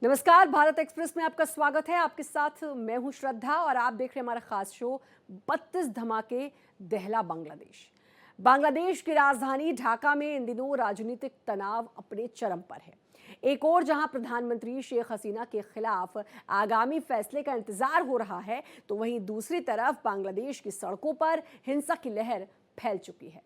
नमस्कार, भारत एक्सप्रेस में आपका स्वागत है। आपके साथ मैं हूं श्रद्धा और आप देख रहे हैं हमारा खास शो 32 धमाके दहला बांग्लादेश। बांग्लादेश की राजधानी ढाका में इन दिनों राजनीतिक तनाव अपने चरम पर है। एक और जहां प्रधानमंत्री शेख हसीना के खिलाफ आगामी फैसले का इंतजार हो रहा है, तो वहीं दूसरी तरफ बांग्लादेश की सड़कों पर हिंसा की लहर फैल चुकी है।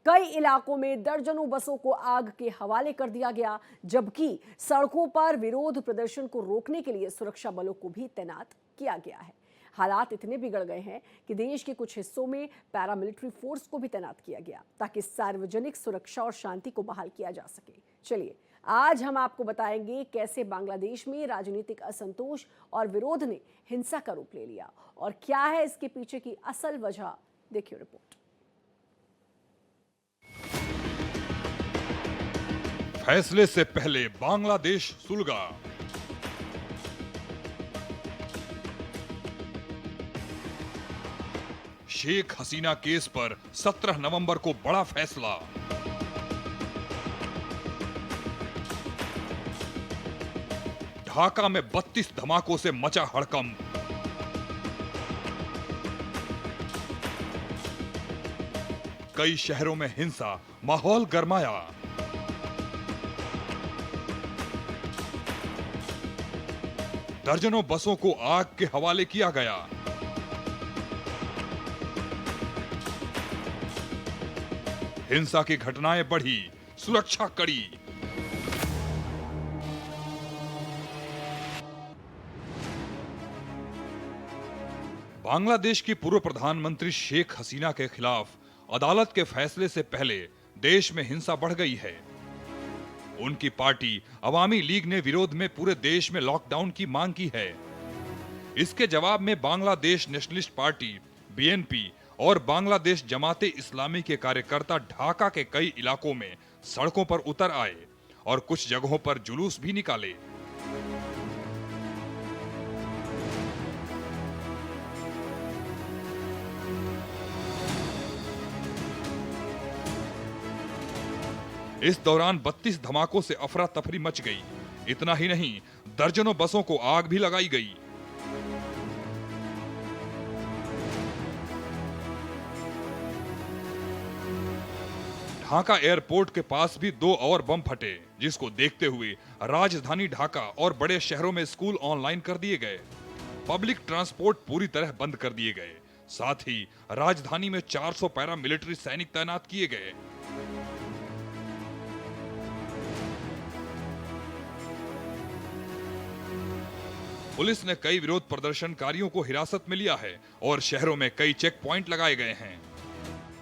कई इलाकों में दर्जनों बसों को आग के हवाले कर दिया गया, जबकि सड़कों पर विरोध प्रदर्शन को रोकने के लिए सुरक्षा बलों को भी तैनात किया गया है। हालात इतने बिगड़ गए हैं कि देश के कुछ हिस्सों में पैरामिलिट्री फोर्स को भी तैनात किया गया ताकि सार्वजनिक सुरक्षा और शांति को बहाल किया जा सके। चलिए, आज हम आपको बताएंगे कैसे बांग्लादेश में राजनीतिक असंतोष और विरोध ने हिंसा का रूप ले लिया और क्या है इसके पीछे की असल वजह। देखिए रिपोर्ट। फैसले से पहले बांग्लादेश सुलगा। शेख हसीना केस पर 17 नवंबर को बड़ा फैसला। ढाका में 32 धमाकों से मचा हड़कंप। कई शहरों में हिंसा, माहौल गरमाया। दर्जनों बसों को आग के हवाले किया गया। हिंसा की घटनाएं बढ़ी, सुरक्षा कड़ी। बांग्लादेश की पूर्व प्रधानमंत्री शेख हसीना के खिलाफ अदालत के फैसले से पहले देश में हिंसा बढ़ गई है। उनकी पार्टी अवामी लीग ने विरोध में पूरे देश में लॉकडाउन की मांग की है। इसके जवाब में बांग्लादेश नेशनलिस्ट पार्टी बीएनपी और बांग्लादेश जमाते इस्लामी के कार्यकर्ता ढाका के कई इलाकों में सड़कों पर उतर आए और कुछ जगहों पर जुलूस भी निकाले। इस दौरान 32 धमाकों से अफरा तफरी मच गई। इतना ही नहीं, दर्जनों बसों को आग भी लगाई गई। ढाका एयरपोर्ट के पास भी 2 और बम फटे, जिसको देखते हुए राजधानी ढाका और बड़े शहरों में स्कूल ऑनलाइन कर दिए गए। पब्लिक ट्रांसपोर्ट पूरी तरह बंद कर दिए गए। साथ ही राजधानी में 400 पैरामिलिट्री सैनिक तैनात किए गए। पुलिस ने कई विरोध प्रदर्शनकारियों को हिरासत में लिया है और शहरों में कई चेक पॉइंट लगाए गए हैं।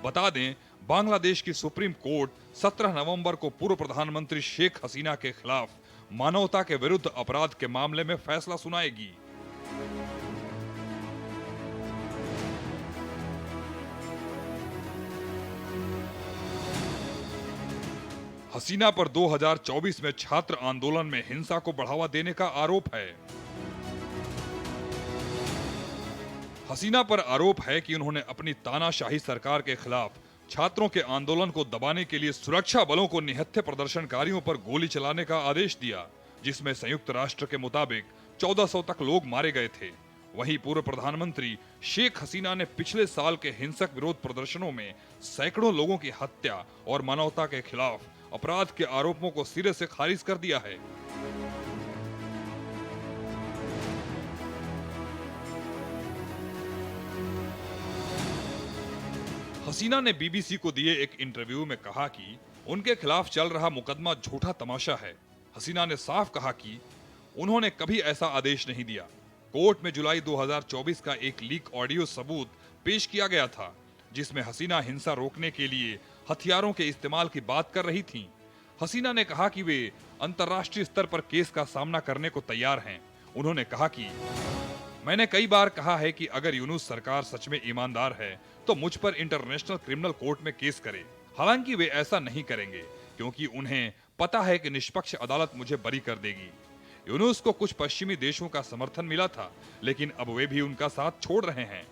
बता दें, बांग्लादेश की सुप्रीम कोर्ट 17 नवंबर को पूर्व प्रधानमंत्री शेख हसीना के खिलाफ मानवता के विरुद्ध अपराध के मामले में फैसला सुनाएगी। हसीना पर 2024 में छात्र आंदोलन में हिंसा को बढ़ावा देने का आरोप है। हसीना पर आरोप है कि उन्होंने अपनी तानाशाही सरकार के खिलाफ छात्रों के आंदोलन को दबाने के लिए सुरक्षा बलों को निहत्थे प्रदर्शनकारियों पर गोली चलाने का आदेश दिया, जिसमें संयुक्त राष्ट्र के मुताबिक 1400 तक लोग मारे गए थे। वहीं पूर्व प्रधानमंत्री शेख हसीना ने पिछले साल के हिंसक विरोध प्रदर्शनों में सैकड़ों लोगों की हत्या और मानवता के खिलाफ अपराध के आरोपों को सिरे से खारिज कर दिया है। हसीना ने बीबीसी को दिए एक इंटरव्यू में कहा कि उनके खिलाफ चल रहा मुकदमा झूठा तमाशा है। हसीना ने साफ कहा कि उन्होंने कभी ऐसा आदेश नहीं दिया। कोर्ट में जुलाई 2024 का एक लीक ऑडियो सबूत पेश किया गया था, जिसमें हसीना हिंसा रोकने के लिए हथियारों के इस्तेमाल की बात कर रही थीं। हसीना ने कहा कि वे अंतर्राष्ट्रीय स्तर पर केस का सामना करने को तैयार हैं। उन्होंने कहा कि मैंने कई बार कहा है कि अगर यूनुस सरकार सच में ईमानदार है तो मुझ पर इंटरनेशनल क्रिमिनल कोर्ट में केस करे। हालांकि वे ऐसा नहीं करेंगे क्योंकि उन्हें पता है कि निष्पक्ष अदालत मुझे बरी कर देगी। यूनुस को कुछ पश्चिमी देशों का समर्थन मिला था, लेकिन अब वे भी उनका साथ छोड़ रहे हैं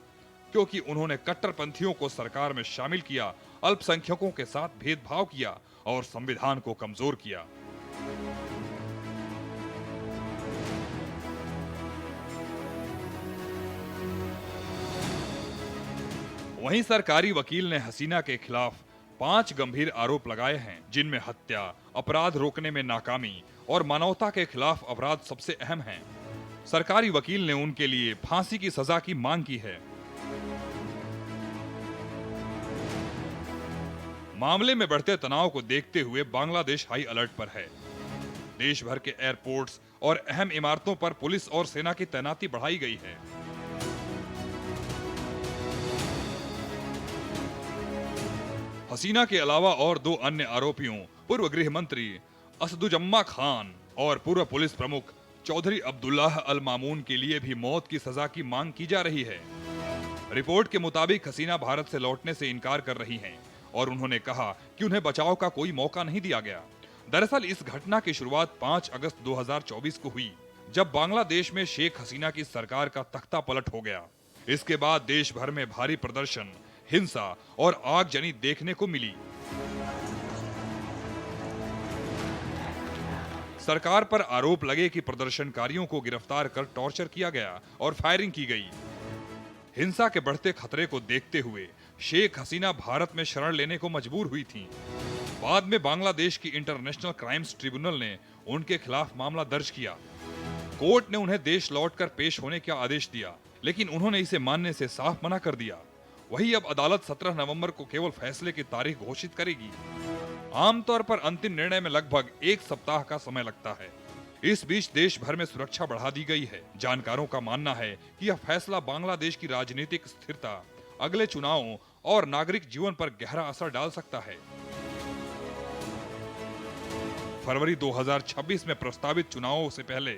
क्योंकि उन्होंने कट्टरपंथियों को सरकार में शामिल किया, अल्पसंख्यकों के साथ भेदभाव किया और संविधान को कमजोर किया। वहीं सरकारी वकील ने हसीना के खिलाफ 5 गंभीर आरोप लगाए हैं, जिनमें हत्या, अपराध रोकने में नाकामी और मानवता के खिलाफ अपराध सबसे अहम हैं। सरकारी वकील ने उनके लिए फांसी की सजा की मांग की है। मामले में बढ़ते तनाव को देखते हुए बांग्लादेश हाई अलर्ट पर है। देश भर के एयरपोर्ट्स और अहम इमारतों पर पुलिस और सेना की तैनाती बढ़ाई गई है। हसीना के अलावा और 2 अन्य आरोपियों, पूर्व गृह मंत्री असदुजम्मा खान और पूर्व पुलिस प्रमुख चौधरी अब्दुल्लाह अल मामून के लिए भी मौत की सजा की मांग की जा रही है। रिपोर्ट के मुताबिक हसीना भारत से लौटने से इनकार कर रही हैं और उन्होंने कहा कि उन्हें बचाव का कोई मौका नहीं दिया गया। दरअसल इस घटना की शुरुआत 5 अगस्त 2024 को हुई, जब बांग्लादेश में शेख हसीना की सरकार का तख्ता पलट हो गया। इसके बाद देश भर में भारी प्रदर्शन, हिंसा और आगजनी देखने को मिली। सरकार पर आरोप लगे कि प्रदर्शनकारियों को गिरफ्तार कर टॉर्चर किया गया और फायरिंग की गई। हिंसा के बढ़ते खतरे को देखते हुए शेख हसीना भारत में शरण लेने को मजबूर हुई थीं। बाद में बांग्लादेश की इंटरनेशनल क्राइम्स ट्रिब्यूनल ने उनके खिलाफ मामला दर्ज किया। कोर्ट ने उन्हें देश लौटकर पेश होने का आदेश दिया, लेकिन उन्होंने इसे मानने से साफ मना कर दिया। वही अब अदालत 17 नवंबर को केवल फैसले की तारीख घोषित करेगी। आमतौर पर अंतिम निर्णय में लगभग 1 सप्ताह का समय लगता है। इस बीच देश भर में सुरक्षा बढ़ा दी गई है। जानकारों का मानना है कि यह फैसला बांग्लादेश की राजनीतिक स्थिरता, अगले चुनावों और नागरिक जीवन पर गहरा असर डाल सकता है। फरवरी 2026 में प्रस्तावित चुनावों से पहले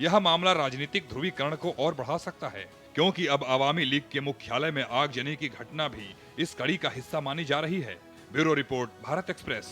यह मामला राजनीतिक ध्रुवीकरण को और बढ़ा सकता है, क्योंकि अब अवामी लीग के मुख्यालय में आगजनी की घटना भी इस कड़ी का हिस्सा मानी जा रही है। Bureau report, Bharat express.